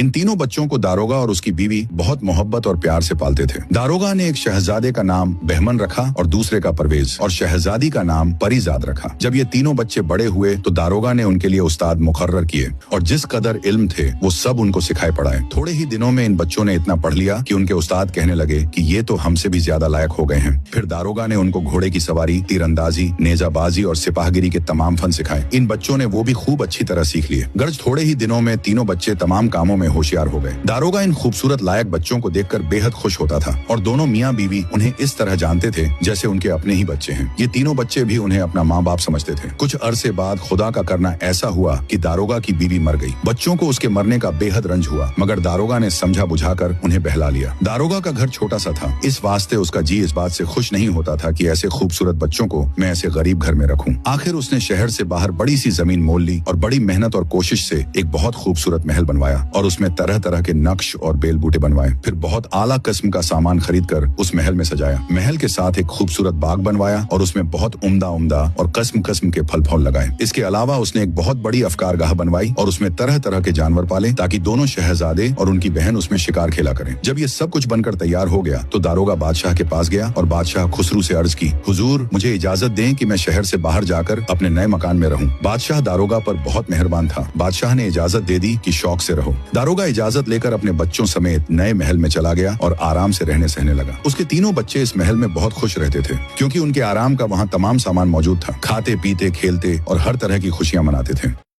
इन तीनों बच्चों को दारोगा और उसकी बीवी बहुत मोहब्बत और प्यार से पालते थे। दारोगा ने एक शहजादे का नाम बहमन रखा और दूसरे का परवेज और शहजादी का नाम परिजाद रखा। जब ये तीनों बच्चे बड़े हुए तो दारोगा ने उनके लिए उस्ताद मुकर्रर किए और जिस कदर इल्म थे वो सब उनको सिखाए पढ़ाए। थोड़े ही दिनों में इन बच्चों ने इतना पढ़ लिया कि उनके उस्ताद कहने लगे कि ये तो हमसे भी ज्यादा लायक हो गए हैं। फिर दारोगा ने उनको घोड़े की सवारी, तीरंदाजी, नेजाबाजी और सिपाहगिरी के तमाम फन सिखाए। इन बच्चों ने वो भी खूब अच्छी तरह सीख लिए। गर्ज थोड़े ही दिनों में तीनों बच्चे तमाम कामों में होशियार हो गए। दारोगा इन खूबसूरत लायक बच्चों को देखकर बेहद खुश होता था और दोनों मियाँ बीवी उन्हें इस तरह जानते थे जैसे उनके अपने ही बच्चे हैं। ये तीनों बच्चे भी उन्हें अपना माँ बाप समझते थे। कुछ अरसे बाद खुदा का करना ऐसा हुआ कि दारोगा की बीवी मर गई। बच्चों को उसके मरने का बेहद रंज हुआ, मगर दारोगा ने समझा बुझाकर उन्हें बहला लिया। दारोगा का घर छोटा सा था, इस वास्ते उसका जी इस बात से खुश नहीं होता था कि ऐसे खूबसूरत बच्चों को मैं ऐसे गरीब घर में रखूं। आखिर उसने शहर से बाहर बड़ी सी जमीन मोल ली और बड़ी मेहनत और कोशिश से एक बहुत खूबसूरत महल बनवाया और उसमें तरह तरह के नक्श और बेल बूटे बनवाए। फिर बहुत आला किस्म का सामान खरीद कर उस महल में सजाया। महल के साथ एक खूबसूरत बाग बनवाया और उसमें बहुत उम्दा और किस्म किस्म के फल फूल लगाए। इसके अलावा उसने एक बहुत बड़ी अफकारगाह बनवाई और उसमें तरह तरह के जानवर पाले ताकि दोनों शहजादे और उनकी बहन उसमें शिकार खेला करें। जब ये सब कुछ बनकर तैयार हो गया तो दारोगा बादशाह के पास गया और बादशाह खुसरू से अर्ज की, हुजूर मुझे इजाजत दें कि मैं शहर से बाहर जाकर अपने नए मकान में रहूं। बादशाह दारोगा पर बहुत मेहरबान था। बादशाह ने इजाजत दे दी कि शौक से रहो। दारोगा इजाजत लेकर अपने बच्चों समेत नए महल में चला गया और आराम से रहने सहने लगा। उसके तीनों बच्चे इस महल में बहुत खुश रहते थे क्योंकि उनके आराम का वहाँ तमाम सामान मौजूद था। खाते पीते खेलते और हर तरह की खुशियां मनाते थे।